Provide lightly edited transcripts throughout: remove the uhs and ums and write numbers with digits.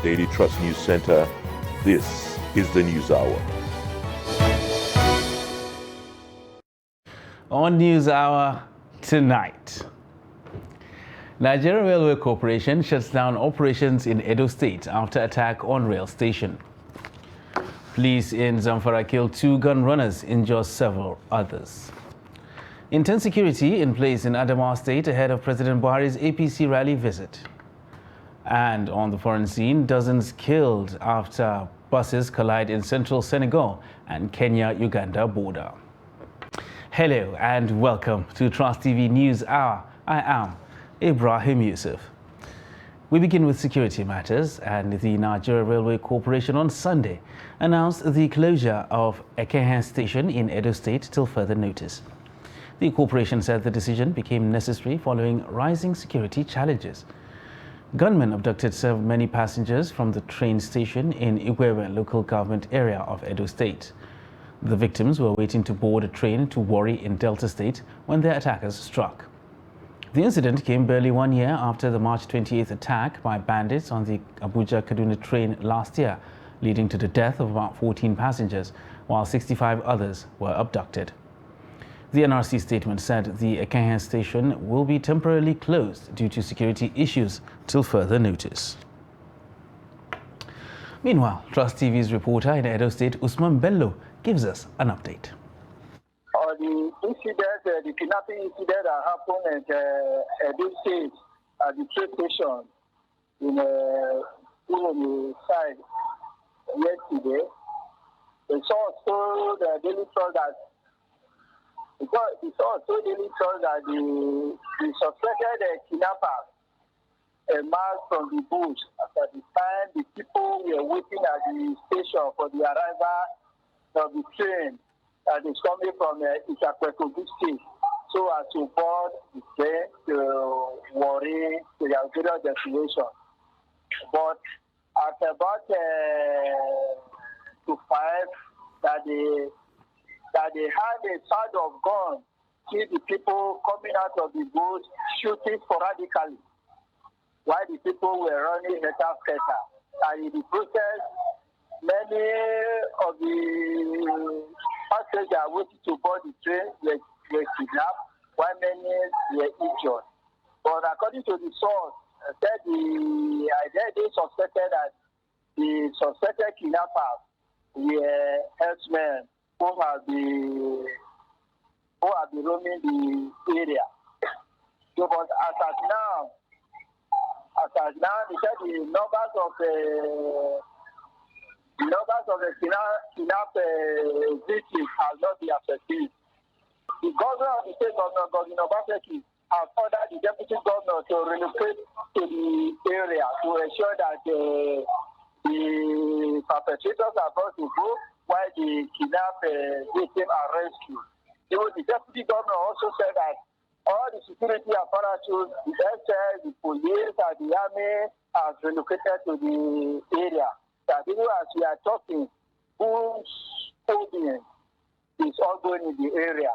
Daily Trust News Center. This is the News Hour. On News Hour tonight, Nigeria Railway Corporation shuts down operations in Edo State after attack on rail station. Police in Zamfara killed 2 gun runners, injure several others. Intense security in place in Adamawa State ahead of President Buhari's APC rally visit. And on the foreign scene, dozens killed after buses collide in central Senegal and Kenya-Uganda border. Hello and welcome to Trust TV News Hour. I am Ibrahim Yusuf. We begin with security matters, and the Nigeria Railway Corporation on Sunday announced the closure of Ekehen Station in Edo State till further notice. The corporation said the decision became necessary following rising security challenges. Gunmen abducted many passengers from the train station in Igwewe local government area of Edo State. The victims were waiting to board a train to Warri in Delta State when their attackers struck. The incident came barely 1 year after the March 28th attack by bandits on the Abuja-Kaduna train last year, leading to the death of about 14 passengers, while 65 others were abducted. The NRC statement said the Ekehen station will be temporarily closed due to security issues till further notice. Meanwhile, Trust TV's reporter in Edo State, Usman Bello, gives us an update. The incident, the kidnapping incident that happened at Edo State at the train station in the side yesterday, the source told the Daily Trust that the suspected kidnappers emerged from the bush at the time the people were waiting at the station for the arrival of the train that is coming from Itakweko State, so as to board the train to Warri to their original destination. But at about 5 that they had a sound of gun, see the people coming out of the bush shooting sporadically, while the people were running scatter. And in the process, many of the passengers waiting to board the train were kidnapped, while many were injured. But according to the source, said they suspected that the suspected kidnappers were herdsmen who have been roaming the area. So, but as at now, they said the numbers of the kidnapped victims has not been affected. The governor of the state, Governor Obaseki, has ordered the deputy governor to relocate to the area to ensure that the perpetrators are brought to book while the kidnapped victims are rescued. The deputy governor also said that all the security apparatus, the SS, the police, and the army have relocated to the area. That even as we are talking, bush holding is ongoing in the area.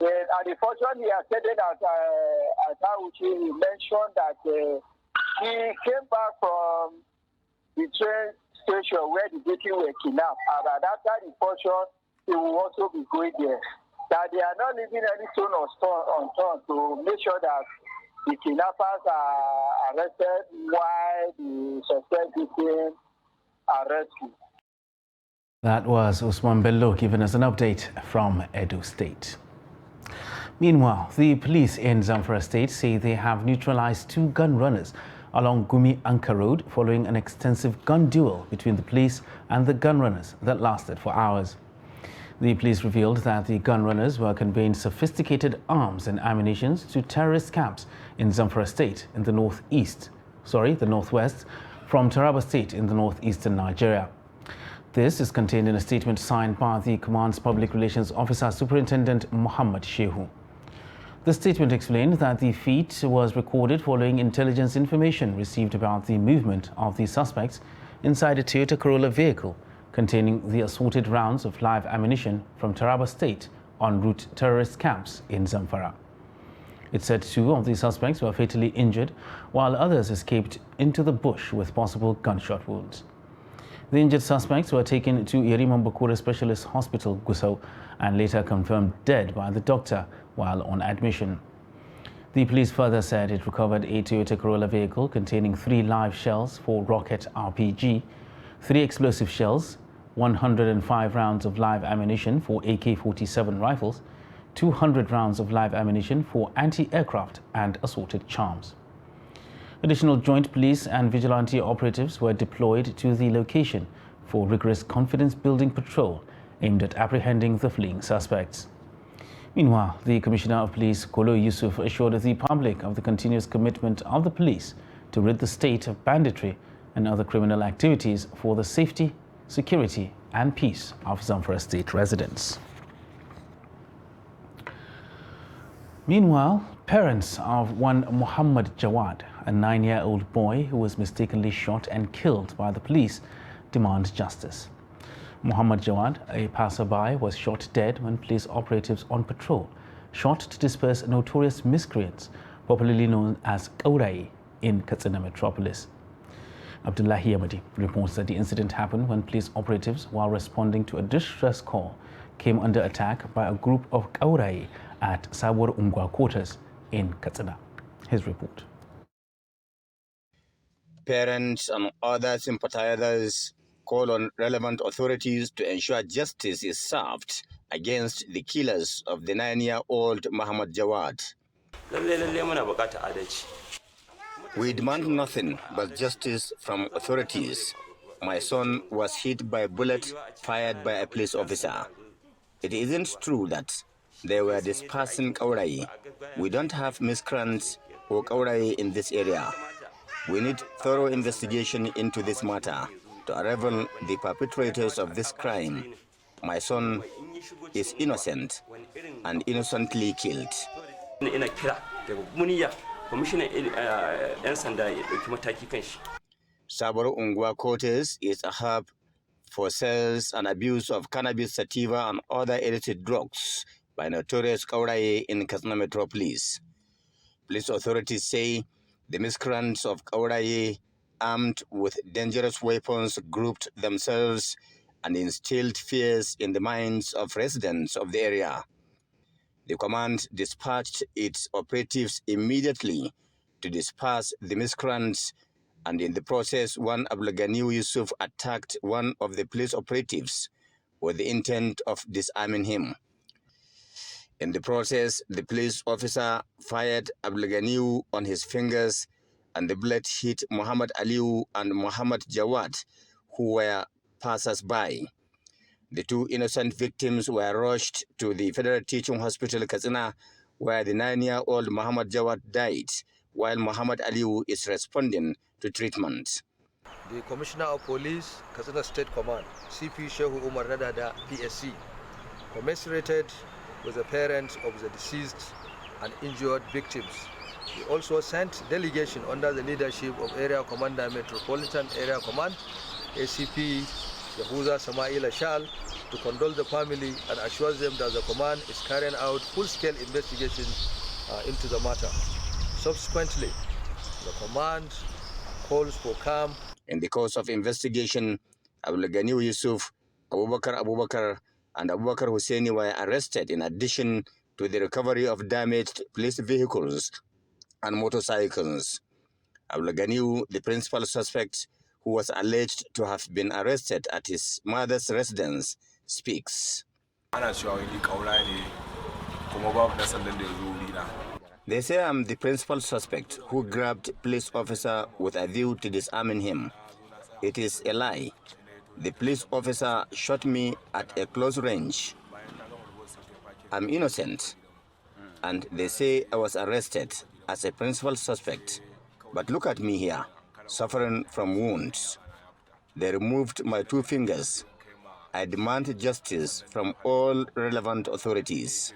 And unfortunately, he has said that Atauchi mentioned that he came back from the train station where the victims were kidnapped. And at that time, unfortunately, he will also be going there. That they are not leaving any stone unturned to make sure that the kidnappers are arrested while the suspect victims are rescued. That was Usman Bello giving us an update from Edo State. Meanwhile, the police in Zamfara State say they have neutralized 2 gun runners along Gumi-Anka Road following an extensive gun duel between the police and the gun runners that lasted for hours. The police revealed that the gun runners were conveying sophisticated arms and ammunition to terrorist camps in Zamfara State in the northwest, from Taraba State in the northeastern Nigeria. This is contained in a statement signed by the command's public relations officer, Superintendent Muhammad Shehu. The statement explained that the feat was recorded following intelligence information received about the movement of the suspects inside a Toyota Corolla vehicle containing the assorted rounds of live ammunition from Taraba State en route terrorist camps in Zamfara. It said 2 of the suspects were fatally injured, while others escaped into the bush with possible gunshot wounds. The injured suspects were taken to Yerima Bakura Specialist Hospital, Gusau, and later confirmed dead by the doctor while on admission. The police further said it recovered a Toyota Corolla vehicle containing 3 live shells for rocket RPG, 3 explosive shells, 105 rounds of live ammunition for AK-47 rifles, 200 rounds of live ammunition for anti-aircraft and assorted charms. Additional joint police and vigilante operatives were deployed to the location for rigorous confidence-building patrol aimed at apprehending the fleeing suspects. Meanwhile, the Commissioner of Police, Kolo Yusuf, assured the public of the continuous commitment of the police to rid the state of banditry and other criminal activities for the safety, security and peace of Zamfara State residents. Meanwhile, parents of one Muhammad Jawad, a 9-year-old boy who was mistakenly shot and killed by the police, demand justice. Muhammad Jawad, a passerby, was shot dead when police operatives on patrol shot to disperse notorious miscreants, popularly known as Kaurai, in Katsina metropolis. Abdullahi Yamadi reports that the incident happened when police operatives, while responding to a distress call, came under attack by a group of Kaurai at Sabur Ungwa quarters in Katsina. His report. Parents and other sympathizers call on relevant authorities to ensure justice is served against the killers of the 9-year-old Muhammad Jawad. We demand nothing but justice from authorities. My son was hit by a bullet fired by a police officer. It isn't true that they were dispersing Kaurai. We don't have miscreants or Kaurai in this area. We need thorough investigation into this matter to unravel the perpetrators of this crime. My son is innocent and innocently killed. Sabur Ungwa quarters is a hub for sales and abuse of cannabis, sativa and other illicit drugs by notorious Kaurai in Katsina metropolis. Police authorities say the miscreants of Kaurai, armed with dangerous weapons, grouped themselves and instilled fears in the minds of residents of the area. The command dispatched its operatives immediately to disperse the miscreants, and in the process, one Abdulganiu Yusuf attacked one of the police operatives with the intent of disarming him. In the process, the police officer fired Abdulganiu on his fingers, and the bullet hit Muhammad Aliu and Muhammad Jawad, who were passers-by. The 2 innocent victims were rushed to the Federal Teaching Hospital, Katsina, where the 9-year-old Muhammad Jawad died, while Muhammad Aliu is responding to treatment. The Commissioner of Police, Katsina State Command, CP Shehu Umar Radada, PSC, commiserated with the parents of the deceased and injured victims. He also sent delegation under the leadership of Area Commander Metropolitan Area Command, ACP Yahuza Samaila Shal, to condole the family and assure them that the command is carrying out full-scale investigation into the matter. Subsequently, the command calls for calm. In the course of investigation, Abdulganiu Yusuf, Abubakar and Abubakar Husseini were arrested, in addition to the recovery of damaged police vehicles and motorcycles. Abdulganiu, the principal suspect, who was alleged to have been arrested at his mother's residence, speaks. They say I'm the principal suspect who grabbed police officer with a view to disarming him. It is a lie. The police officer shot me at a close range. I'm innocent, and they say I was arrested as a principal suspect. But look at me here, suffering from wounds. They removed my 2 fingers. I demand justice from all relevant authorities.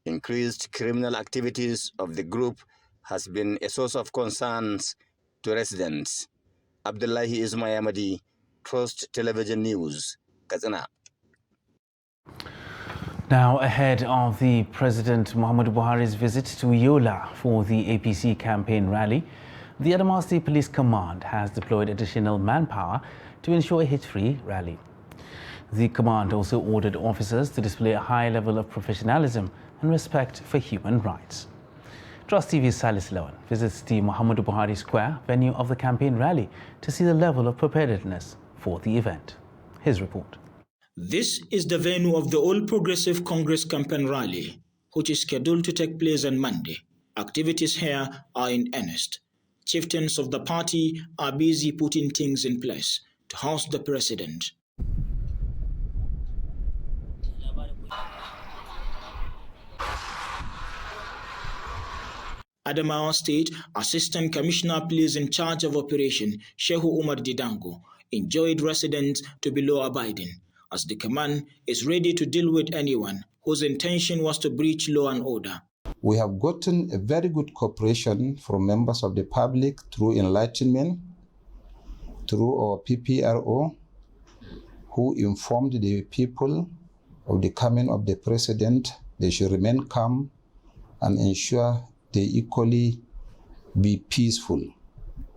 Increased criminal activities of the group has been a source of concerns to residents. Abdullahi Ismail Yamadi, Trust Television News, Katsina. Now, ahead of the President Muhammadu Buhari's visit to Yola for the APC campaign rally, the Adamawa State Police Command has deployed additional manpower to ensure a hitch-free rally. The command also ordered officers to display a high level of professionalism and respect for human rights. Trust TV's Salis Lawan visits the Muhammadu Buhari Square, venue of the campaign rally, to see the level of preparedness for the event. His report. This is the venue of the All Progressive Congress campaign rally, which is scheduled to take place on Monday. Activities here are in earnest. Chieftains of the party are busy putting things in place to host the president. Adamawa State Assistant Commissioner Police in charge of operation, Shehu Umar Didango, enjoined residents to be law-abiding, as the command is ready to deal with anyone whose intention was to breach law and order. We have gotten a very good cooperation from members of the public through enlightenment, through our PPRO, who informed the people of the coming of the president. They should remain calm and ensure they equally be peaceful.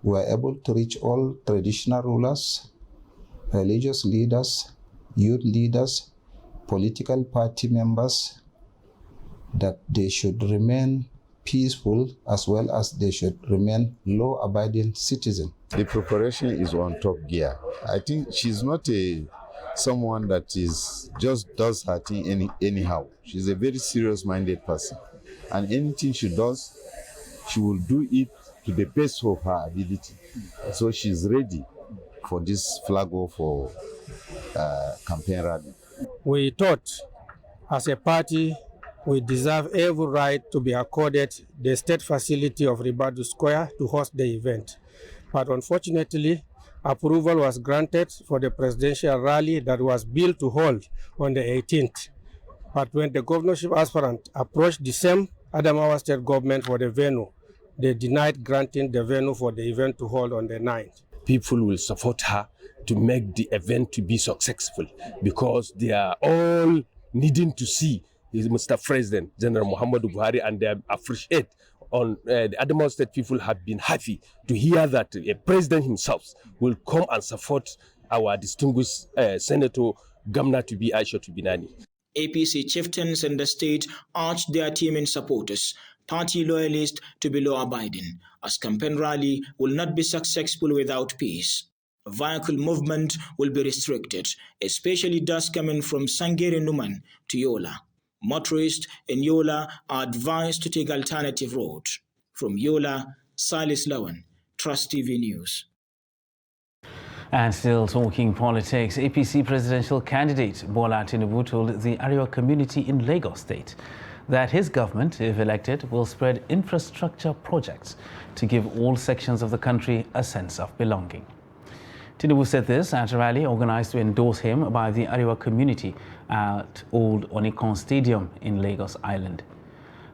We are able to reach all traditional rulers, religious leaders, youth leaders, political party members, that they should remain peaceful as well as they should remain law-abiding citizens. The preparation is on top gear. I think she's not someone that is just does her thing anyhow. She's a very serious-minded person. And anything she does, she will do it to the best of her ability. So she's ready for this flag off for campaign rally. We thought, as a party, we deserve every right to be accorded the state facility of Ribadu Square to host the event. But unfortunately, approval was granted for the presidential rally that was billed to hold on the 18th. But when the governorship aspirant approached the same Adamawa State government for the venue, they denied granting the venue for the event to hold on the 9th. People will support her to make the event to be successful, because they are all needing to see Mr. President, General Muhammadu Buhari, and they appreciate on the Adamawa State people have been happy to hear that a president himself will come and support our distinguished Senator Gamna to be Aisha Tubinani. APC chieftains in the state urged their team and supporters, party loyalists, to be law-abiding, as campaign rally will not be successful without peace. Vehicle movement will be restricted, especially those coming from Sangere Numan to Yola. Motorists in Yola are advised to take alternative roads. From Yola, Salis Lawan, Trust TV News. And still talking politics, APC presidential candidate Bola Tinubu told the Ariwa community in Lagos State that his government, if elected, will spread infrastructure projects to give all sections of the country a sense of belonging. Tinubu said this at a rally organized to endorse him by the Ariwa community at Old Onikon Stadium in Lagos Island.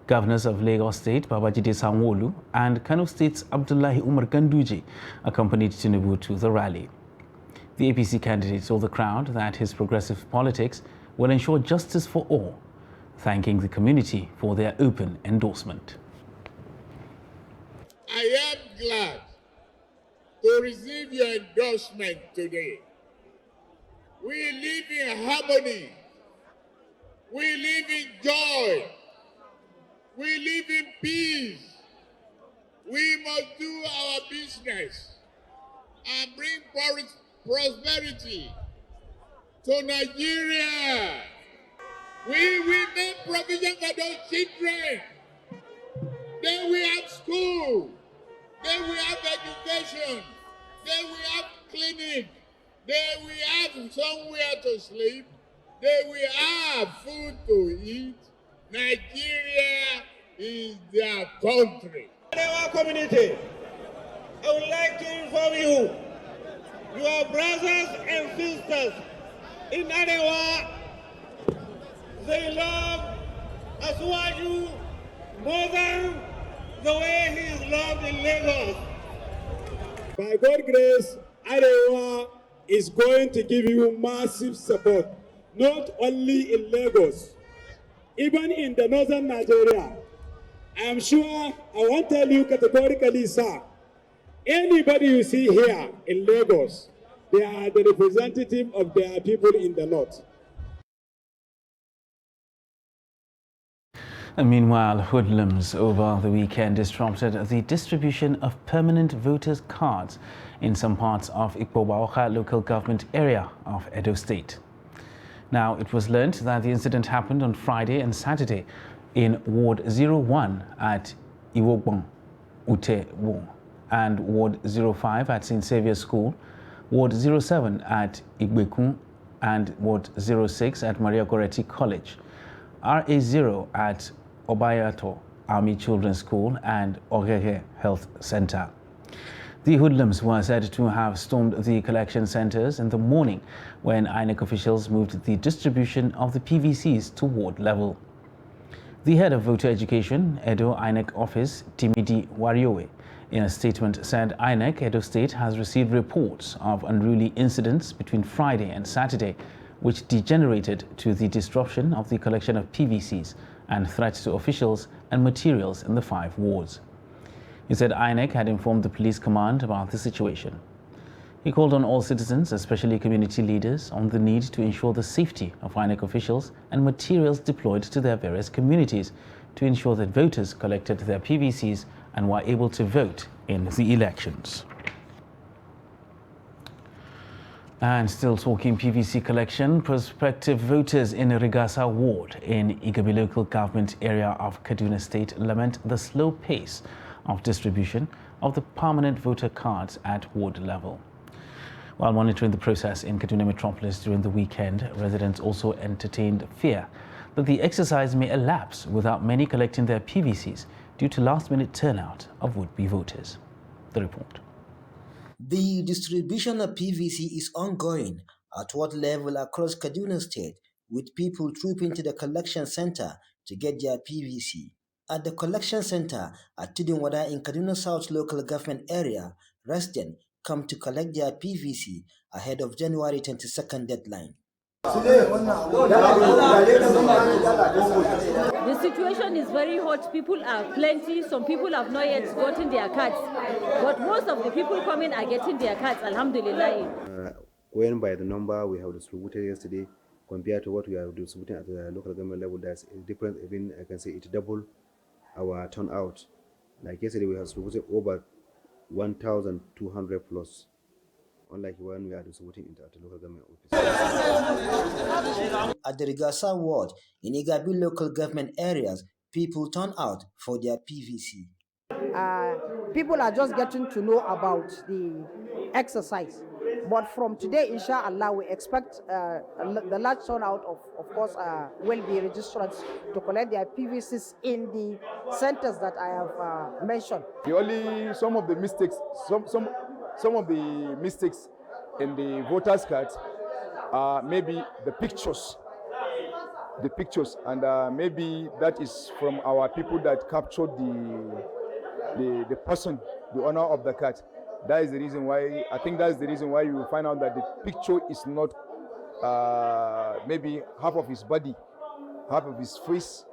Governors of Lagos State, Babajide Sanwo-Olu, and Kano State's Abdullahi Umar Ganduje accompanied Tinubu to the rally. The APC candidate told the crowd that his progressive politics will ensure justice for all, thanking the community for their open endorsement. I am glad to receive your endorsement today. We live in harmony. We live in joy. We live in peace. We must do our business and bring prosperity to Nigeria. We will make provision for those children. Then we have school. Then we have education. Then we have clinic. Then we have somewhere to sleep. Then we have food to eat. Nigeria is their country. Arewa community, I would like to inform you, your brothers and sisters in Arewa, they love Asuwaju more than the way he is loved in Lagos. By God's grace, Arewa is going to give you massive support, not only in Lagos, even in the northern Nigeria. I am sure, I won't tell you categorically, sir, anybody you see here in Lagos, they are the representative of their people in the north. And meanwhile, hoodlums over the weekend disrupted the distribution of permanent voters' cards in some parts of Ikpobaoka local government area of Edo State. Now, it was learned that the incident happened on Friday and Saturday in Ward 01 at Iwogbon, Utewo, and Ward 05 at St. Saviour's School, Ward 07 at Igbekun, and Ward 06 at Maria Goretti College, RA0 at Obayato Army Children's School and Ogege Health Center. The hoodlums were said to have stormed the collection centers in the morning when INEC officials moved the distribution of the PVCs to ward level. The head of voter education, Edo INEC office, Timidi Wariowe, in a statement said INEC Edo State has received reports of unruly incidents between Friday and Saturday, which degenerated to the disruption of the collection of PVCs and threats to officials and materials in the 5 wards. He said INEC had informed the police command about the situation. He called on all citizens, especially community leaders, on the need to ensure the safety of INEC officials and materials deployed to their various communities to ensure that voters collected their PVCs and were able to vote in the elections. And still talking PVC collection, prospective voters in Rigasa ward in Igabi local government area of Kaduna State lament the slow pace of distribution of the permanent voter cards at ward level. While monitoring the process in Kaduna Metropolis during the weekend, residents also entertained fear that the exercise may elapse without many collecting their PVCs due to last-minute turnout of would-be voters. The report. The distribution of PVC is ongoing at ward level across Kaduna State, with people trooping to the collection center to get their PVC. At the collection center at Tudunwada in Kaduna South local government area, residents come to collect their PVC ahead of January 22nd deadline. The situation is very hot. People are plenty. Some people have not yet gotten their cards. But most of the people coming are getting their cards, alhamdulillah. Going by the number we have distributed yesterday compared to what we are distributing at the local government level, there's a difference. Even I can say it double our turnout. Like yesterday, we have distributed over 1,200 plus. Unlike when we are distributing it at the local government office. At the Rigasa ward in Igabi local government areas, people turn out for their PVC. People are just getting to know about the exercise. But from today, inshallah, we expect the large turnout of course, will be registrants to collect their PVCs in the centers that I have mentioned. Some of the mistakes in the voters' cards are maybe the pictures, and maybe that is from our people that captured the person, the owner of the card. That is the reason why, I think that's the reason why you will find out that the picture is not maybe half of his body, half of his face,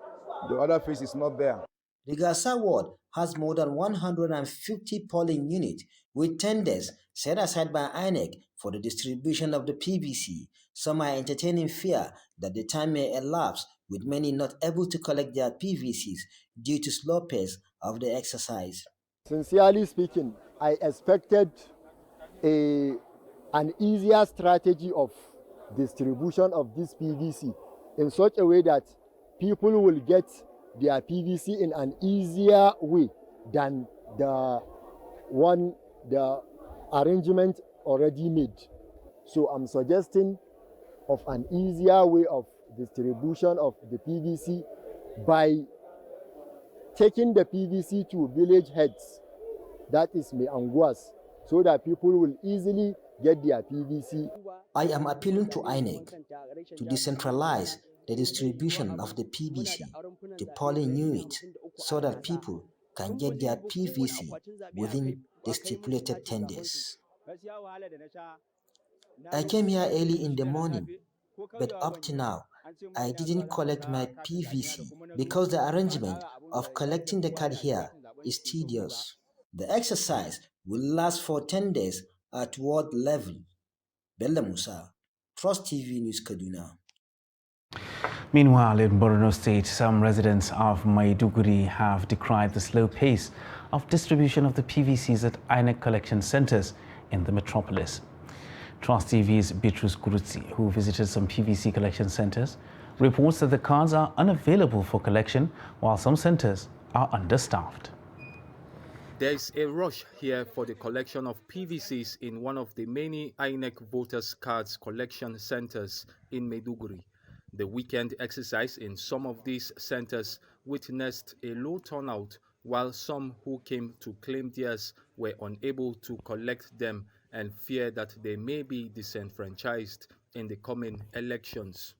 the other face is not there. Rigasa ward has more than 150 polling units with tenders set aside by INEC for the distribution of the PVC. Some are entertaining fear that the time may elapse, with many not able to collect their PVCs due to slow pace of the exercise. Sincerely speaking, I expected an easier strategy of distribution of this PVC in such a way that people will get their PVC in an easier way than the arrangement already made. So I'm suggesting of an easier way of distribution of the PVC by taking the PVC to village heads, that is Meanguas, so that people will easily get their PVC. I am appealing to INEC to decentralize the distribution of the PVC to polling units so that people can get their PVC within the stipulated 10 days. I came here early in the morning, but up to now, I didn't collect my PVC because the arrangement of collecting the card here is tedious. The exercise will last for 10 days at ward level. Bella Musa, Trust TV News, Kaduna. Meanwhile, in Borno State, some residents of Maiduguri have decried the slow pace of distribution of the PVCs at INEC collection centers in the metropolis. Trust TV's Beatrice Kurutsi, who visited some PVC collection centers, reports that the cards are unavailable for collection while some centers are understaffed. There is a rush here for the collection of PVCs in one of the many INEC voters' cards collection centers in Maiduguri. The weekend exercise in some of these centers witnessed a low turnout, while some who came to claim theirs were unable to collect them and fear that they may be disenfranchised in the coming elections.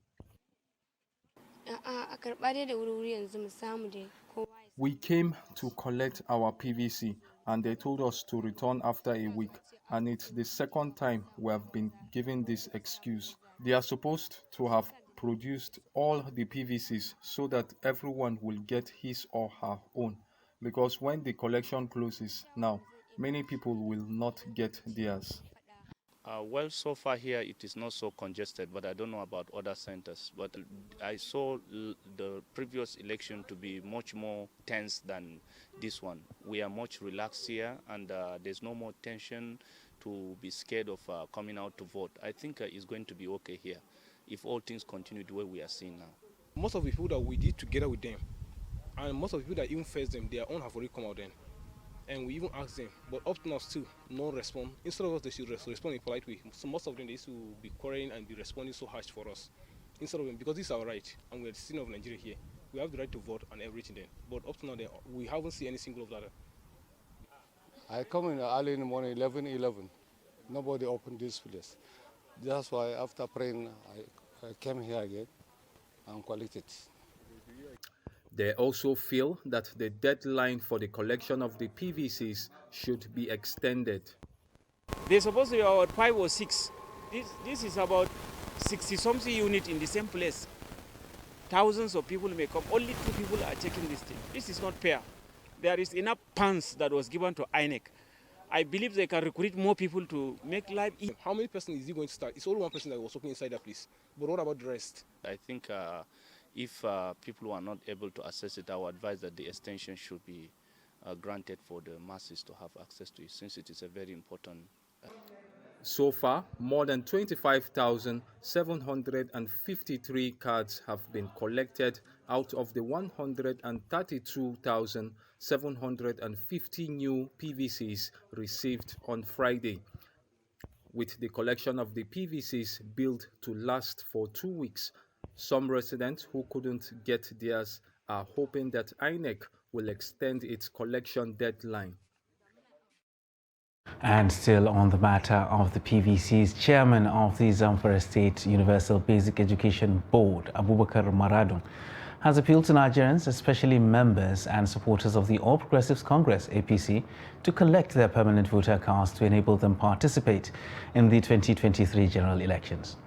We came to collect our PVC and they told us to return after a week, and it's the second time we have been given this excuse. They are supposed to have produced all the PVCs so that everyone will get his or her own, because when the collection closes now, many people will not get theirs. Well, so far here it is not so congested, but I don't know about other centers. But I saw the previous election to be much more tense than this one. We are much relaxed here, and there's no more tension to be scared of coming out to vote. I think it's going to be okay here if all things continue the way we are seeing now. Most of the people that we did together with them, and most of the people that even faced them, their own have already come out then. And we even asked them, but up to now still no response. Instead of us, they should respond in a polite way. So most of them, they used to be quarreling and be responding so harsh for us. Instead of them, because this is our right, and we're the citizen of Nigeria here. We have the right to vote and everything then. But up to now, we haven't seen any single of that. I come in early in the morning, 11:11. Nobody opened this place. That's why after praying, I came here again and collected. They also feel that the deadline for the collection of the PVCs should be extended. They're supposed to be about 5 or 6. This is about 60-something units in the same place. Thousands of people may come. Only 2 people are checking this thing. This is not fair. There is enough funds that was given to INEC. I believe they can recruit more people to make life easy. How many persons is he going to start? It's only one person that was working inside that place. But what about the rest? I think if people are not able to access it, I would advise that the extension should be granted for the masses to have access to it, since it is a very important. So far, more than 25,753 cards have been collected out of the 132,750 new PVCs received on Friday. With the collection of the PVCs billed to last for 2 weeks, some residents who couldn't get theirs are hoping that INEC will extend its collection deadline. And still on the matter of the PVCs, Chairman of the Zamfara State Universal Basic Education Board, Abubakar Maradun, has appealed to Nigerians, especially members and supporters of the All Progressives Congress, APC, to collect their permanent voter cards to enable them participate in the 2023 general elections.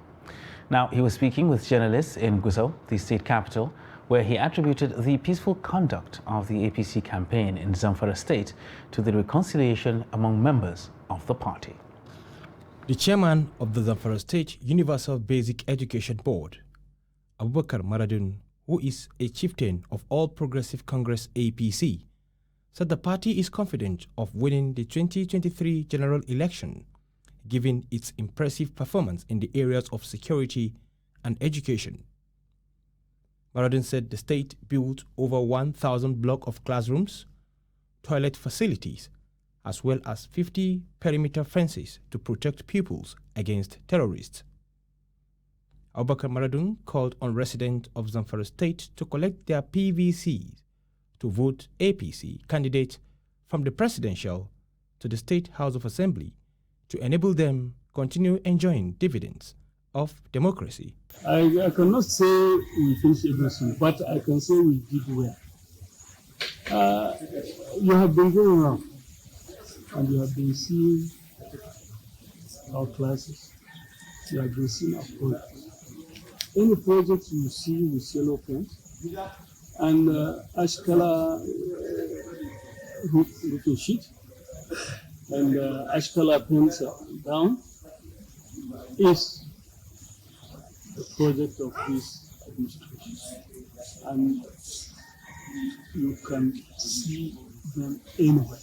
Now, he was speaking with journalists in Gusau, the state capital, where he attributed the peaceful conduct of the APC campaign in Zamfara State to the reconciliation among members of the party. The chairman of the Zamfara State Universal Basic Education Board, Abubakar Maradun, who is a chieftain of All Progressive Congress APC, said the party is confident of winning the 2023 general election, given its impressive performance in the areas of security and education. Maradun said the state built over 1,000 blocks of classrooms, toilet facilities, as well as 50 perimeter fences to protect pupils against terrorists. Abubakar Maradun called on residents of Zamfara State to collect their PVCs to vote APC candidates from the presidential to the State House of Assembly to enable them continue enjoying dividends of democracy. I cannot say we finished everything, but I can say we did well. You have been going around and you have been seeing our classes. the aggressive approach. Any project you see with yellow paint and ash color roofing sheet and ash color paints down is the project of this administration. And you can see them anywhere.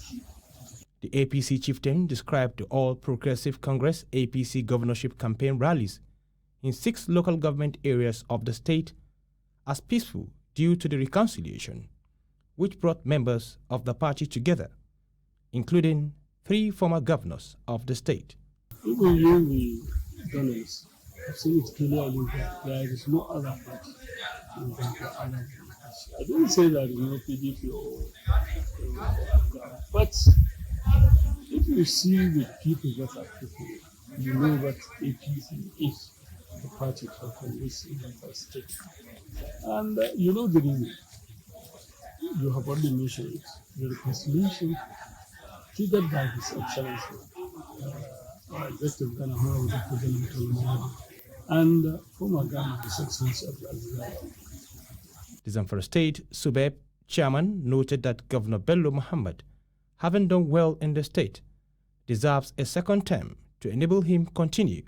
The APC chieftain described the All Progressive Congress APC governorship campaign rallies in 6 local government areas of the state as peaceful due to the reconciliation, which brought members of the party together, including 3 former governors of the state. Even you, the journalists, have seen it clearly that there is no other party in the I didn't say that PDP or but if you see the people that are people, you know that APC is the party for Congress in the state. And you know the reason. You have already mentioned it. The reconciliation triggered by His Excellency, Executive Ghana Honorable President Tolomani, and former Ghana His Excellency Abdulaziz. The Zamfara State Subeb chairman noted that Governor Bello Muhammad, having done well in the state, deserves a second term to enable him continue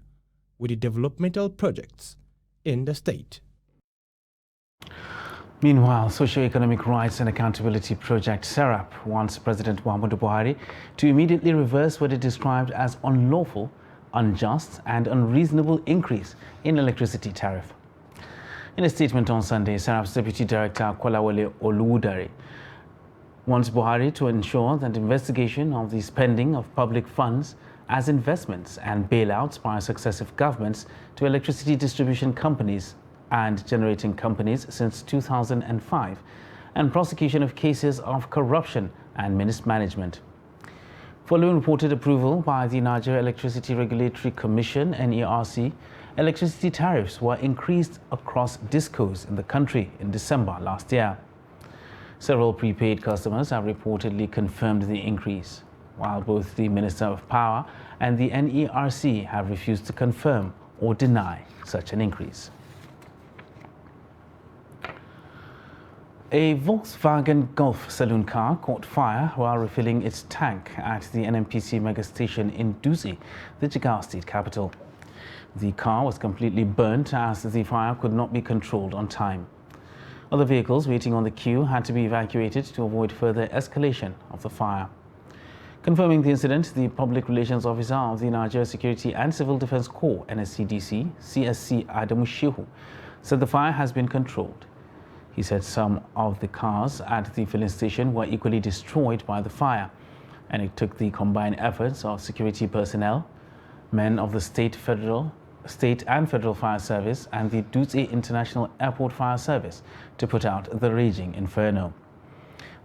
with the developmental projects in the state. Meanwhile, Socio-Economic Rights and Accountability Project SERAP wants President Muhammadu Buhari to immediately reverse what it described as unlawful, unjust and unreasonable increase in electricity tariff. In a statement on Sunday, SERAP's Deputy Director Kolawole Oluwudare wants Buhari to ensure that investigation of the spending of public funds as investments and bailouts by successive governments to electricity distribution companies and generating companies since 2005, and prosecution of cases of corruption and mismanagement. Following reported approval by the Nigeria Electricity Regulatory Commission (NERC), electricity tariffs were increased across discos in the country in December last year. Several prepaid customers have reportedly confirmed the increase, while both the Minister of Power and the NERC have refused to confirm or deny such an increase. A Volkswagen Golf saloon car caught fire while refilling its tank at the NNPC mega station in Dutse, the Jigawa state capital. The car was completely burnt as the fire could not be controlled on time. Other vehicles waiting on the queue had to be evacuated to avoid further escalation of the fire. Confirming the incident, the Public Relations Officer of the Nigeria Security and Civil Defense Corps (NSCDC), CSC Adamu Shehu, said the fire has been controlled. He said some of the cars at the filling station were equally destroyed by the fire, and it took the combined efforts of security personnel, men of the state and federal fire service and the Dutse International Airport Fire Service to put out the raging inferno.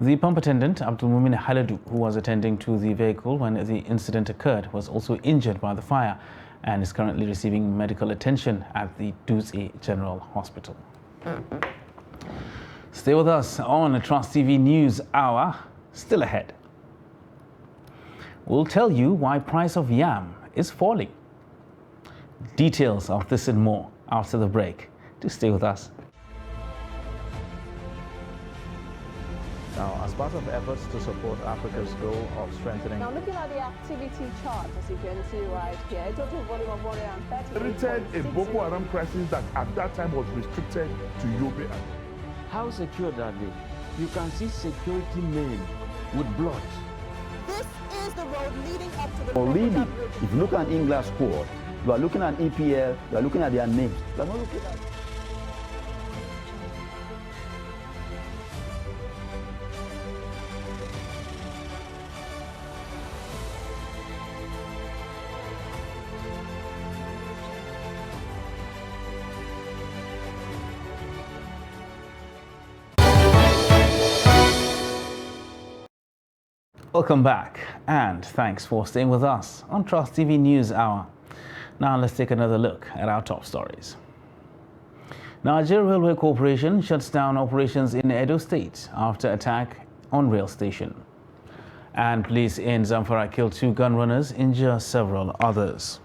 The pump attendant, Abdulmumin Haladu, who was attending to the vehicle when the incident occurred, was also injured by the fire and is currently receiving medical attention at the Dutse General Hospital. Stay with us on Trust TV News Hour. Still ahead, we'll tell you why price of yam is falling. Details of this and more after the break. Do stay with us. Now, as part of efforts to support Africa's goal of strengthening... Now, looking at the activity chart, as you can see right here, a total volume of 130... a Boko Haram crisis that at that time was restricted to Yobe. How secured are they? You can see security men with blood. This is the road leading up to the... Really, if you look at English squad, you are looking at EPL, you are looking at their names. You are not looking at... Welcome back, and thanks for staying with us on Trust TV News Hour. Now let's take another look at our top stories. Nigeria Railway Corporation shuts down operations in Edo State after attack on rail station. And police in Zamfara killed 2 gun runners, injure several others.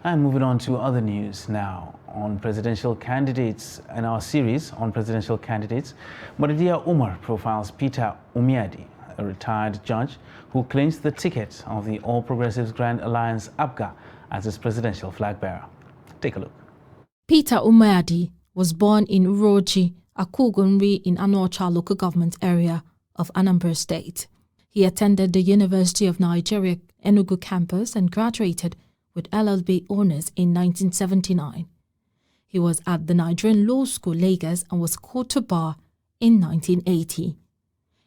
And moving on to other news now on presidential candidates. In our series on presidential candidates, Maridia Umar profiles Peter Umiadi, a retired judge who claims the ticket of the All Progressives Grand Alliance APGA as his presidential flag bearer. Take a look. Peter Umiadi was born in Uroji, Akugunri in Anocha local government area of Anambra State. He attended the University of Nigeria Enugu campus and graduated with LLB honours in 1979. He was at the Nigerian Law School, Lagos, and was called to bar in 1980.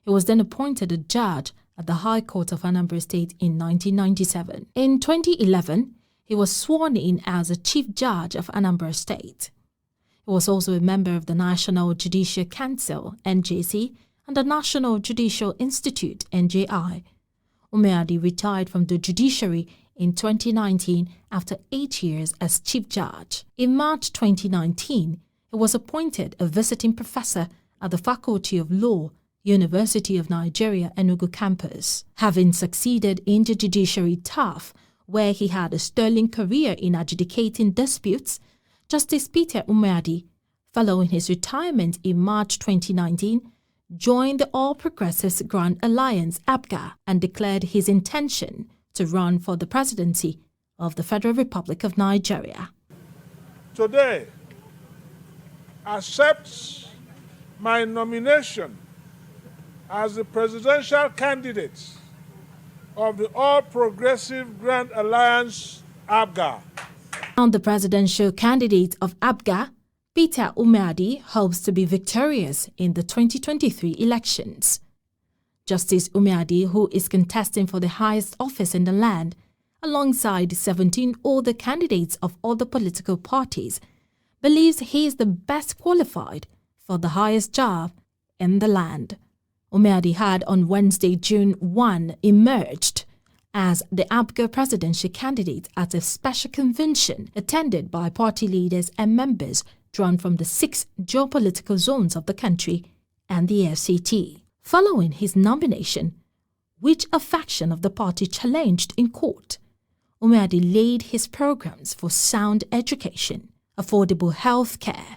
He was then appointed a judge at the High Court of Anambra State in 1997. In 2011, he was sworn in as a Chief Judge of Anambra State. He was also a member of the National Judicial Council, NJC, and the National Judicial Institute, NJI. Umiadi retired from the judiciary in 2019 after 8 years as Chief Judge. In March 2019, he was appointed a visiting professor at the Faculty of Law, University of Nigeria Enugu campus. Having succeeded in the judiciary turf, where he had a sterling career in adjudicating disputes, Justice Peter Umiadi, following his retirement in March 2019, joined the All Progressives Grand Alliance APGA and declared his intention to run for the presidency of the Federal Republic of Nigeria. Today, accepts my nomination as the presidential candidate of the All Progressive Grand Alliance APGA. On the presidential candidate of APGA, Peter Umiadi hopes to be victorious in the 2023 elections. Justice Umiadi, who is contesting for the highest office in the land, alongside 17 other candidates of other political parties, believes he is the best qualified for the highest job in the land. Umiadi had on Wednesday, June 1, emerged as the APGA presidential candidate at a special convention attended by party leaders and members drawn from the 6 geopolitical zones of the country and the FCT. Following his nomination, which a faction of the party challenged in court, Umiadi laid his programs for sound education, affordable health care,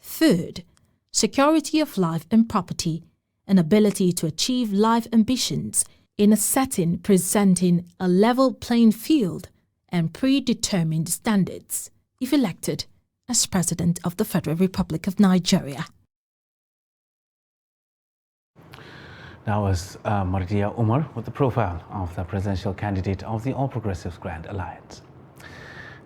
food, security of life and property, and ability to achieve life ambitions in a setting presenting a level playing field and predetermined standards, if elected as President of the Federal Republic of Nigeria. That was Maridia Umar with the profile of the presidential candidate of the All Progressives Grand Alliance.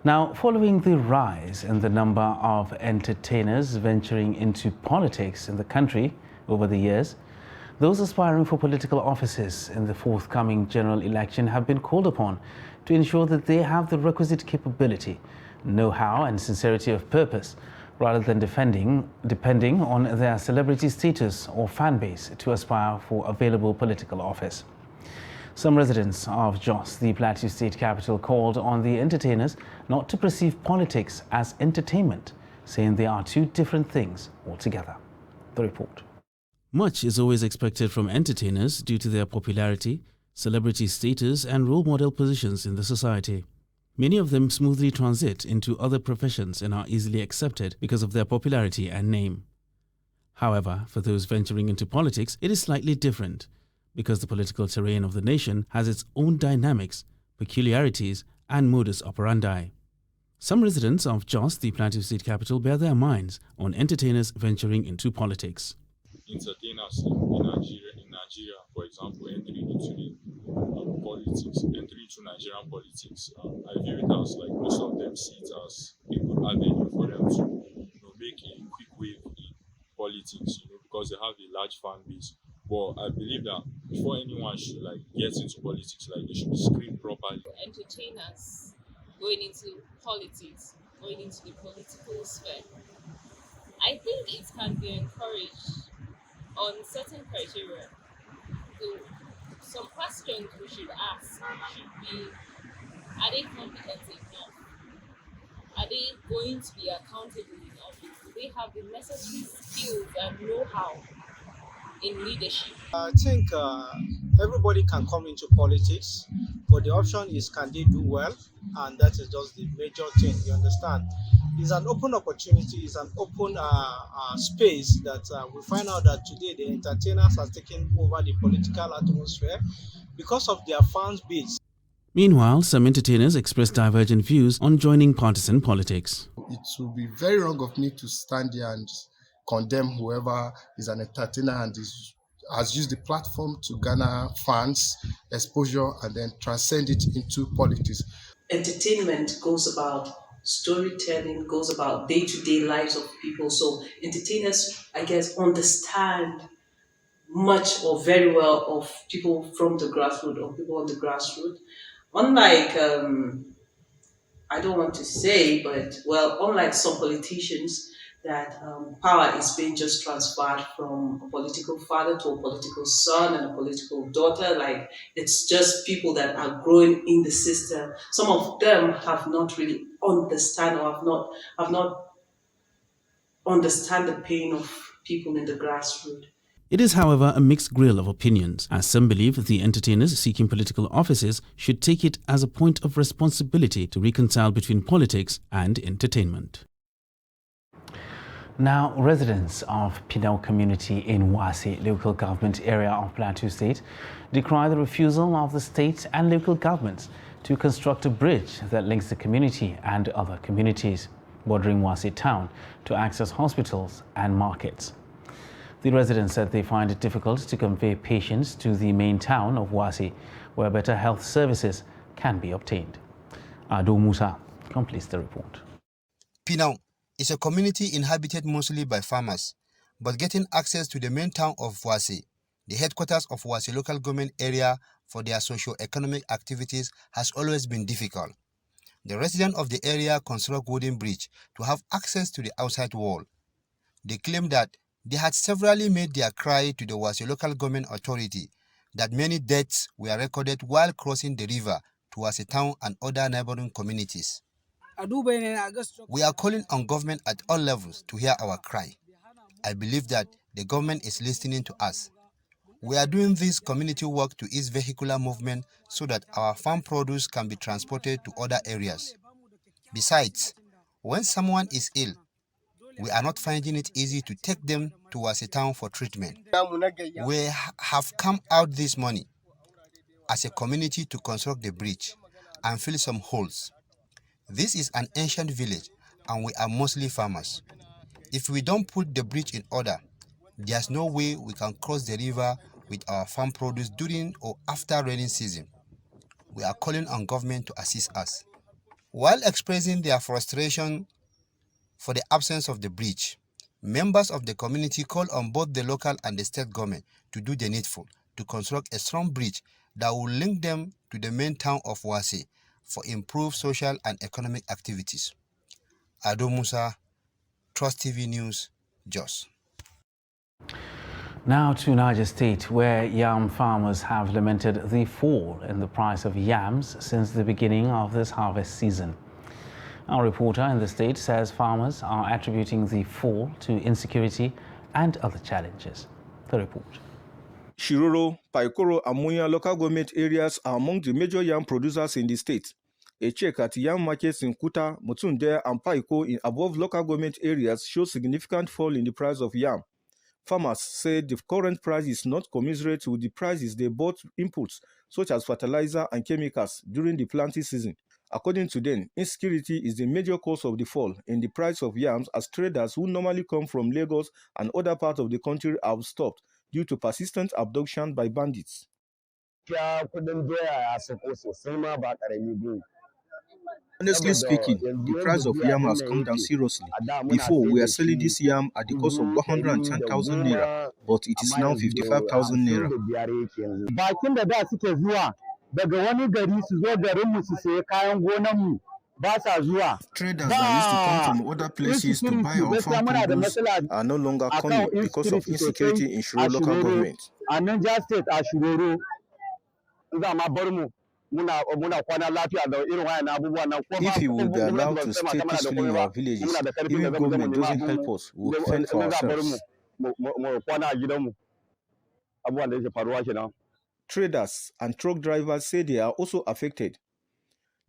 Now, following the rise in the number of entertainers venturing into politics in the country over the years, those aspiring for political offices in the forthcoming general election have been called upon to ensure that they have the requisite capability, know-how and sincerity of purpose, rather than depending on their celebrity status or fan base to aspire for available political office. Some residents of Jos, the Plateau State capital, called on the entertainers not to perceive politics as entertainment, saying they are two different things altogether. The report. Much is always expected from entertainers due to their popularity, celebrity status and role model positions in the society. Many of them smoothly transit into other professions and are easily accepted because of their popularity and name. However, for those venturing into politics, it is slightly different because the political terrain of the nation has its own dynamics, peculiarities and modus operandi. Some residents of Jos, the Plateau State capital, bear their minds on entertainers venturing into politics. Entertainers in Nigeria, for example, entering into the politics, entering into Nigerian politics, I view it as like most of them see it as a good avenue for them to, make a quick wave in politics, because they have a large fan base. But I believe that before anyone should get into politics, they should be screened properly. Entertainers going into politics, going into the political sphere, I think it can be encouraged on certain criteria. So some questions we should ask should be, are they competent enough? Are they going to be accountable enough? Do they have the necessary skills and know-how in leadership? I think everybody can come into politics, but the option is can they do well, and that is just the major thing. You understand? It's an open opportunity. It's an open space that we find out that today the entertainers are taking over the political atmosphere because of their fans base. Meanwhile, some entertainers expressed divergent views on joining partisan politics. It would be very wrong of me to stand there and condemn whoever is an entertainer and has used the platform to garner fans, exposure, and then transcend it into politics. Entertainment goes about storytelling, goes about day-to-day lives of people. So entertainers, I guess, understand much or very well of people from the grassroots or people on the grassroots. Unlike, I don't want to say, but well, unlike some politicians, that power is being just transferred from a political father to a political son and a political daughter. Like, it's just people that are growing in the system. Some of them have not really understand or have not understand the pain of people in the grassroots. It is, however, a mixed grill of opinions, as some believe the entertainers seeking political offices should take it as a point of responsibility to reconcile between politics and entertainment. Now, residents of Pinau community in Wase local government area of Plateau State decry the refusal of the state and local governments to construct a bridge that links the community and other communities bordering Wase town to access hospitals and markets. The residents said they find it difficult to convey patients to the main town of Wase, where better health services can be obtained. Ado Musa completes the report. Pinau is a community inhabited mostly by farmers, but getting access to the main town of Wase, the headquarters of Wase local government area for their socio-economic activities, has always been difficult. The residents of the area construct wooden bridge to have access to the outside wall. They claim that they had severally made their cry to the Wase local government authority that many deaths were recorded while crossing the river to Wase town and other neighboring communities. We are calling on government at all levels to hear our cry. I believe that the government is listening to us. We are doing this community work to ease vehicular movement so that our farm produce can be transported to other areas. Besides, when someone is ill, we are not finding it easy to take them to Wase town for treatment. We have come out this morning as a community to construct the bridge and fill some holes. This is an ancient village and we are mostly farmers. If we don't put the bridge in order, there's no way we can cross the river with our farm produce during or after rainy season. We are calling on government to assist us. While expressing their frustration for the absence of the bridge, members of the community call on both the local and the state government to do the needful to construct a strong bridge that will link them to the main town of Wase for improved social and economic activities. Ado Musa, Trust TV News, Jos. Now to Niger State, where yam farmers have lamented the fall in the price of yams since the beginning of this harvest season. Our reporter in the state says farmers are attributing the fall to insecurity and other challenges. The report. Shiroro, Paikoro, and Munya local government areas are among the major yam producers in the state. A check at yam markets in Kuta, Mutunde, and Paiko in above local government areas shows significant fall in the price of yam. Farmers say the current price is not commensurate with the prices they bought inputs such as fertilizer and chemicals during the planting season. According to them, insecurity is the major cause of the fall in the price of yams, as traders who normally come from Lagos and other parts of the country have stopped due to persistent abduction by bandits. Honestly speaking, the price of yam has come down seriously. Before, we were selling this yam at the cost of 110,000 naira, but it is now 55,000 naira. Traders that used to come from other places to buy our farm produce are no longer coming because of insecurity in Shiroro local government. If we will be allowed to stay peacefully in our villages, even government doesn't help us, we will fend for ourselves. abubuwan da yake faruwa kenan. Traders and truck drivers say they are also affected.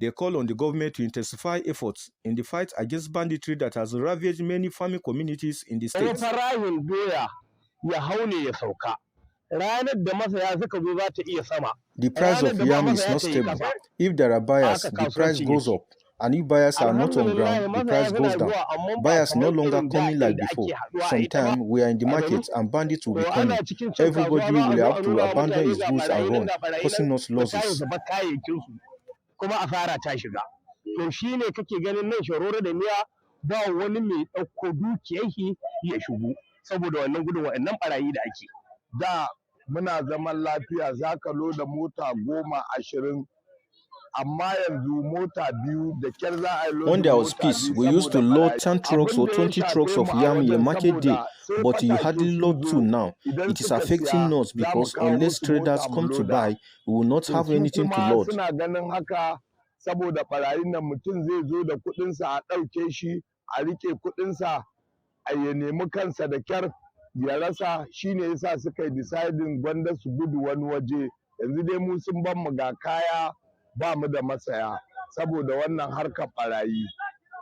They call on the government to intensify efforts in the fight against banditry that has ravaged many farming communities in the state. Farahin doya ya haune ya sauka. Ranar da masaya suka zo za ta iya sama. The price of yam is not stable. If there are buyers, the price goes up. And if buyers are not on ground, the price goes down. Buyers no longer coming like before. Sometimes we are in the market and bandits will be coming. Everybody will have to abandon his goods and run, causing us losses. Kuma asara ta shiga. To shine kake ganin nan Shiroro da Miya ba wani mai ɗauko dukiyar shi ya shigo saboda wannan gudun wa'annan barayi da ake. Da muna zaman lafiya zaka loda mota 10, 20 amma yanzu mota biyu da kyar za a load. When there was peace, we used to load 10 trucks or 20 trucks of yam in a market day, but you hardly load 2 now. It is affecting us because unless traders come to buy, we will not have anything to load. Suna ganin haka saboda barayin nan mutum zai zo da kuɗinsa a ɗauke shi, a rike kuɗinsa, a ya nemi kansa da kyar ya rasa, shine yasa suka yi deciding gwanda su gudu wani waje. Yanzu dai mu sun ban mu ga kaya ba mu da masaya saboda wannan harkar barayi.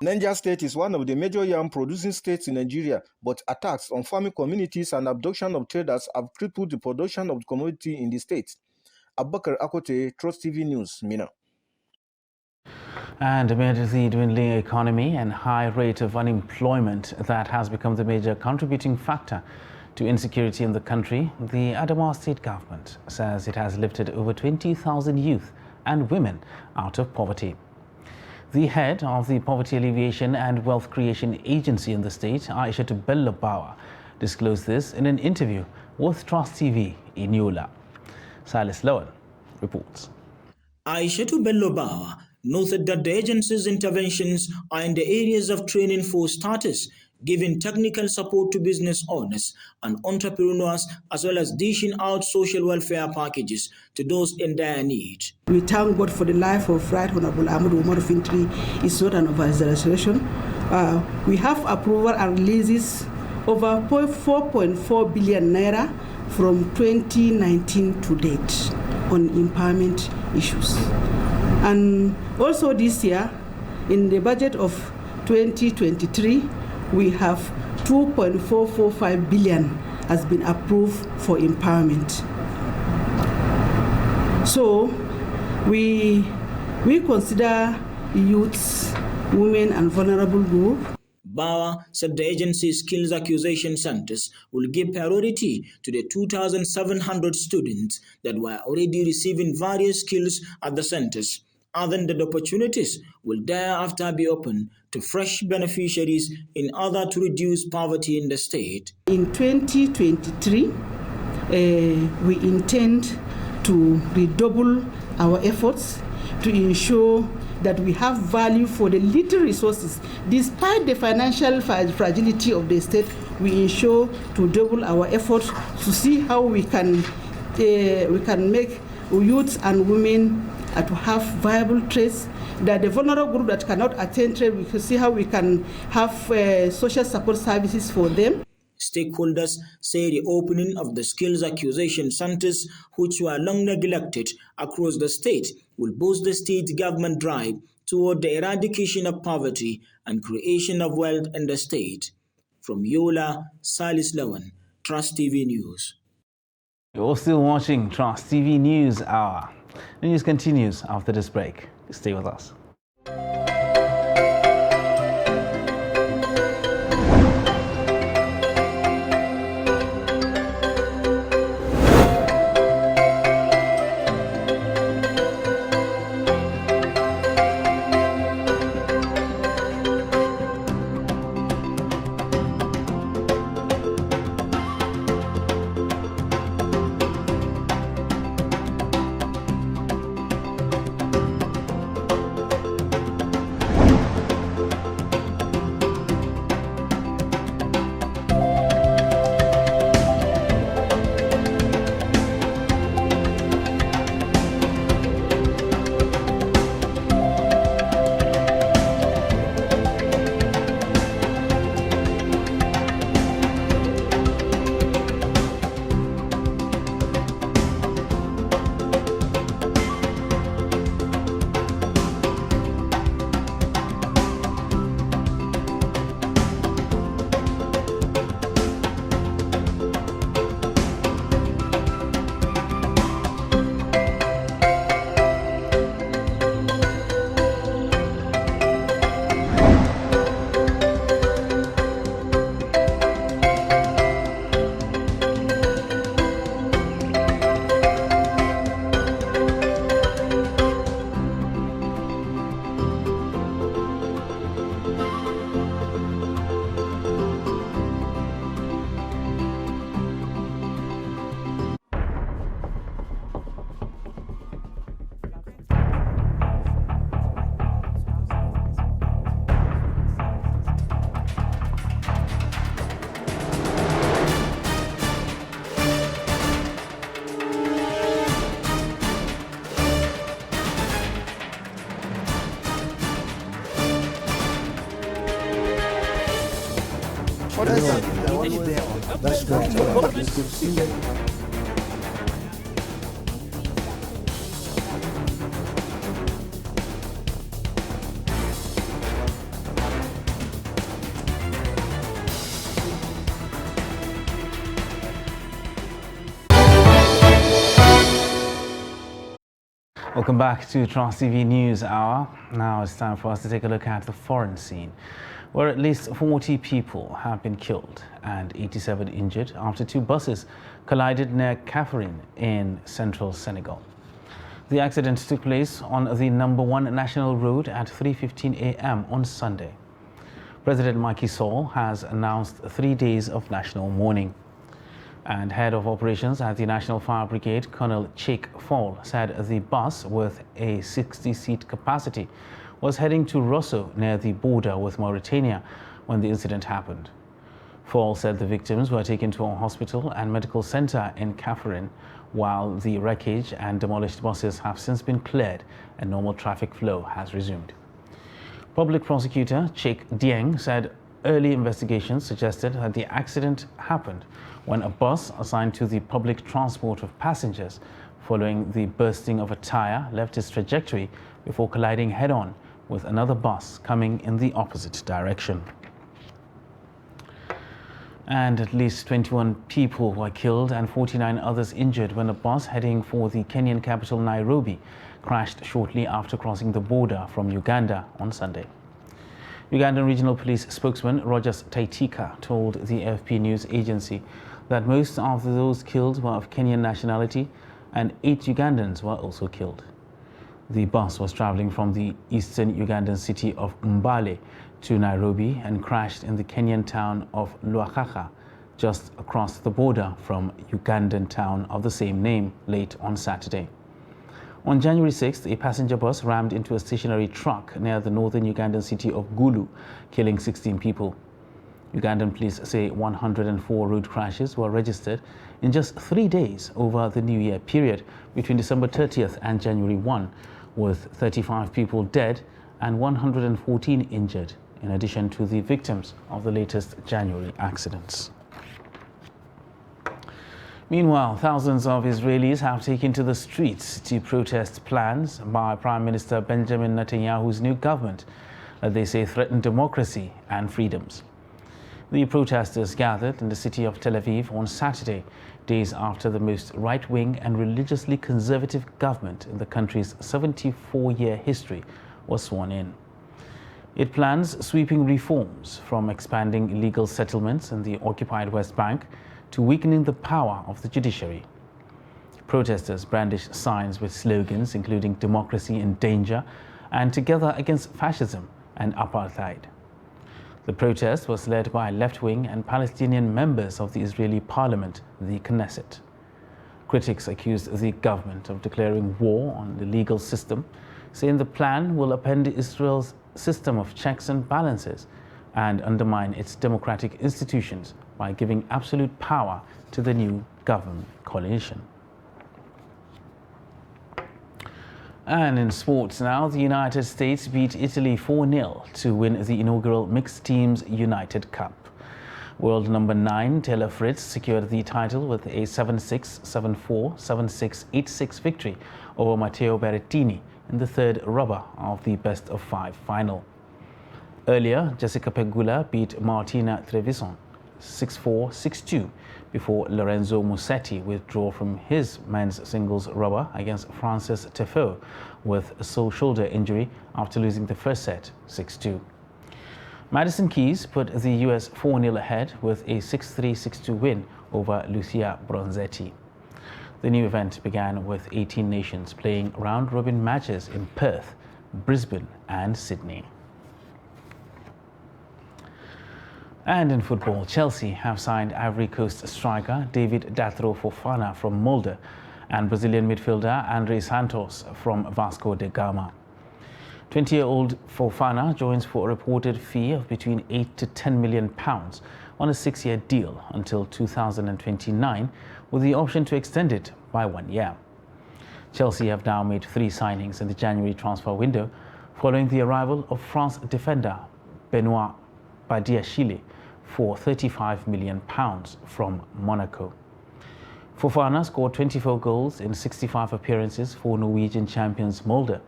Niger State is one of the major yam producing states in Nigeria, but attacks on farming communities and abduction of traders have crippled the production of the commodity in the state. Abubakar Akote, Trust TV News, Mina. And amid the dwindling economy and high rate of unemployment that has become the major contributing factor to insecurity in the country, the Adamawa state government says it has lifted over 20,000 youth and women out of poverty. The head of the Poverty Alleviation and Wealth Creation Agency in the state, Aishatu Bello Bawa, disclosed this in an interview with Trust TV in Yola. Silas Lowen reports. Aishatu Bello Bawa noted that the agency's interventions are in the areas of training for starters, giving technical support to business owners and entrepreneurs, as well as dishing out social welfare packages to those in dire need. We thank God for the life of Right Honorable Ahmadu Umar Fintri. It's not an over-exaggeration. We have approval and releases over 4.4 billion naira from 2019 to date on empowerment issues. And also this year, in the budget of 2023, we have 2.445 billion has been approved for empowerment. So we consider youths, women and vulnerable groups. Bawa said the agency's skills acquisition centers will give priority to the 2,700 students that were already receiving various skills at the centers, adding that opportunities will thereafter be open to fresh beneficiaries in order to reduce poverty in the state. In 2023, we intend to redouble our efforts to ensure that we have value for the little resources. Despite the financial fragility of the state, we ensure to double our efforts to see how we can make youths and women to have viable trades, that the vulnerable group that cannot attend trade, we can see how we can have social support services for them. Stakeholders say the opening of the skills acquisition centers, which were long neglected across the state, will boost the state government drive toward the eradication of poverty and creation of wealth in the state. From Yola, Silas Lowen, Trust TV News. You're still watching Trust TV News Hour. The news continues after this break. Stay with us. That's great. Welcome back to Trans TV News Hour. Now it's time for us to take a look at the foreign scene, where at least 40 people have been killed and 87 injured after two buses collided near Kaffrine in central Senegal. The accident took place on the number 1 national road at 3:15 a.m. on Sunday. President Macky Sall has announced 3 days of national mourning. And head of operations at the National Fire Brigade, Colonel Cheikh Fall, said the bus with a 60-seat capacity was heading to Rosso near the border with Mauritania when the incident happened. Fall said the victims were taken to a hospital and medical center in Kaffrine, while the wreckage and demolished buses have since been cleared and normal traffic flow has resumed. Public prosecutor Cheikh Dieng said early investigations suggested that the accident happened when a bus assigned to the public transport of passengers following the bursting of a tire left its trajectory before colliding head-on with another bus coming in the opposite direction. And at least 21 people were killed and 49 others injured when a bus heading for the Kenyan capital Nairobi crashed shortly after crossing the border from Uganda on Sunday. Ugandan Regional Police spokesman Rogers Taitika told the AFP news agency that most of those killed were of Kenyan nationality and 8 Ugandans were also killed. The bus was traveling from the eastern Ugandan city of Mbale to Nairobi and crashed in the Kenyan town of Luakaka, just across the border from Ugandan town of the same name, late on Saturday. On January 6th, a passenger bus rammed into a stationary truck near the northern Ugandan city of Gulu, killing 16 people. Ugandan police say 104 road crashes were registered in just 3 days over the New Year period between December 30th and January 1, with 35 people dead and 114 injured, in addition to the victims of the latest January accidents. Meanwhile, thousands of Israelis have taken to the streets to protest plans by Prime Minister Benjamin Netanyahu's new government that they say threaten democracy and freedoms. The protesters gathered in the city of Tel Aviv on Saturday, days after the most right-wing and religiously conservative government in the country's 74-year history was sworn in. It plans sweeping reforms, from expanding illegal settlements in the occupied West Bank to weakening the power of the judiciary. Protesters brandished signs with slogans including "Democracy in Danger" and "Together Against Fascism and Apartheid." The protest was led by left-wing and Palestinian members of the Israeli parliament, the Knesset. Critics accused the government of declaring war on the legal system, saying the plan will upend Israel's system of checks and balances and undermine its democratic institutions by giving absolute power to the new government coalition. And in sports now, the United States beat Italy 4-0 to win the inaugural Mixed Teams United Cup. World number 9 Taylor Fritz secured the title with a 7-6, 7-4, 7-6, 8-6 victory over Matteo Berrettini in the third rubber of the best-of-5 final. Earlier, Jessica Pegula beat Martina Trevisan 6-4, 6-2 before Lorenzo Musetti withdrew from his men's singles rubber against Francis Tiafoe with a sole shoulder injury after losing the first set 6-2. Madison Keys put the US 4-0 ahead with a 6-3, 6-2 win over Lucia Bronzetti. The new event began with 18 nations playing round-robin matches in Perth, Brisbane and Sydney. And in football, Chelsea have signed Ivory Coast striker David Datro Fofana from Molde and Brazilian midfielder André Santos from Vasco da Gama. 20-year-old Fofana joins for a reported fee of between £8 to £10 million on a 6-year deal until 2029, with the option to extend it by 1 year. Chelsea have now made 3 signings in the January transfer window, following the arrival of France defender Benoit Badiashile for £35 million from Monaco. Fofana scored 24 goals in 65 appearances for Norwegian champions Molde.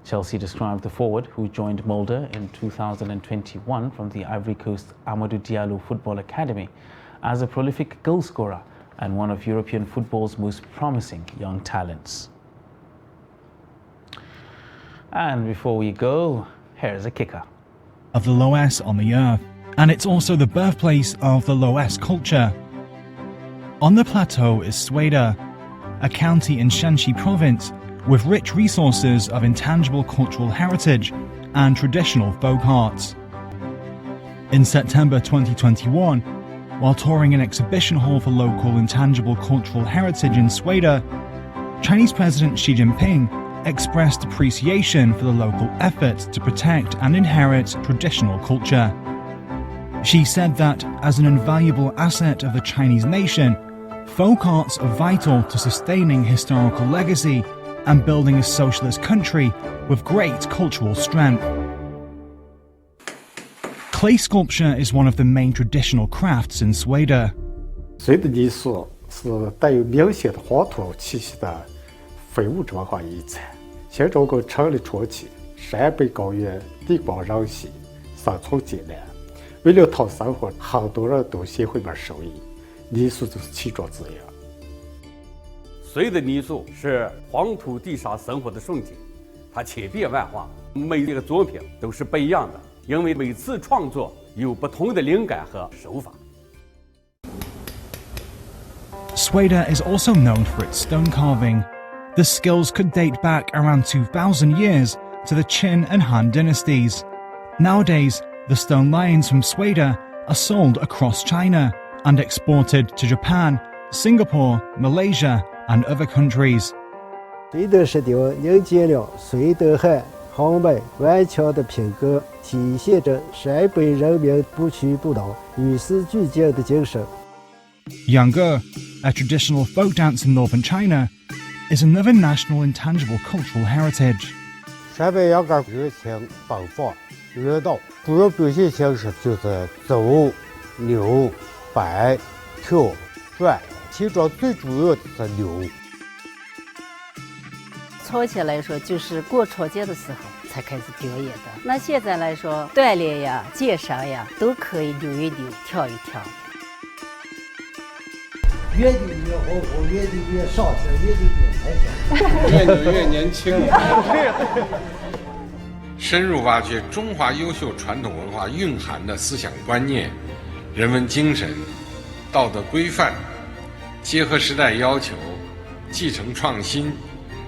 Chelsea described the forward, who joined Molde in 2021 from the Ivory Coast Amadou Diallo Football Academy, as a prolific goalscorer and one of European football's most promising young talents. And before we go, here's a kicker. Of the Loess on the earth, and it's also the birthplace of the Loess culture. On the plateau is Suida, a county in Shanxi province with rich resources of intangible cultural heritage and traditional folk arts. In September 2021, while touring an exhibition hall for local intangible cultural heritage in Suida, Chinese President Xi Jinping expressed appreciation for the local efforts to protect and inherit traditional culture. Xi said that, as an invaluable asset of the Chinese nation, folk arts are vital to sustaining historical legacy and building a socialist country with great cultural strength. Clay sculpture is one of the main traditional crafts in Suida. 水的泥塑是带有明显的黄土气息的非物质文化遗产，象征着成立初期山北高原地广人稀，生存艰难。为了讨生活，很多人都协会边受益，泥塑就是其中之一。 隋的泥塑是黄土地上生活的瞬间，它千变万化，每一个作品都是不一样的，因为每次创作有不同的灵感和手法。 Suida is also known for its stone carving. The skills could date back around 2,000 years to the Qin and Han dynasties. Nowadays, the stone lions from Suida are sold across China and exported to Japan, Singapore, Malaysia, and other countries. 隋德石雕凝结了隋德汉豪迈顽强的品格，体现着陕北人民不屈不挠、与时俱进的精神。 Yangge, a traditional folk dance in northern China, is another national intangible cultural heritage. 陕北秧歌热情奔放、热闹，主要表现形式就是走、扭、摆、跳、转。 其中最主要的是扭。从前来说，就是过春节的时候才开始表演的。那现在来说，锻炼呀、健身呀，都可以扭一扭、跳一跳。越扭越活泼，越扭越上劲，越扭越开心，越扭越年轻。深入挖掘中华优秀传统文化蕴含的思想观念、人文精神、道德规范。 结合时代要求，继承创新，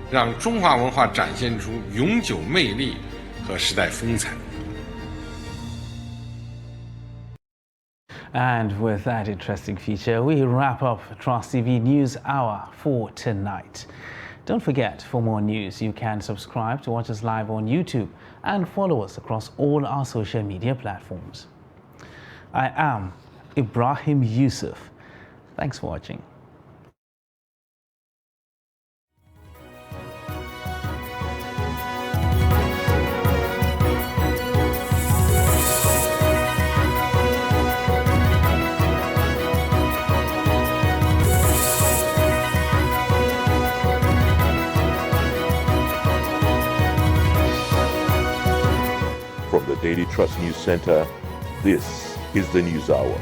让中华文化展现出永久魅力和时代风采。 And with that interesting feature, we wrap up Trust TV News Hour for tonight. Don't forget, for more news, you can subscribe to watch us live on YouTube and follow us across all our social media platforms. I am Ibrahim Yusuf. Thanks for watching. From the Daily Trust News Center, this is the News Hour.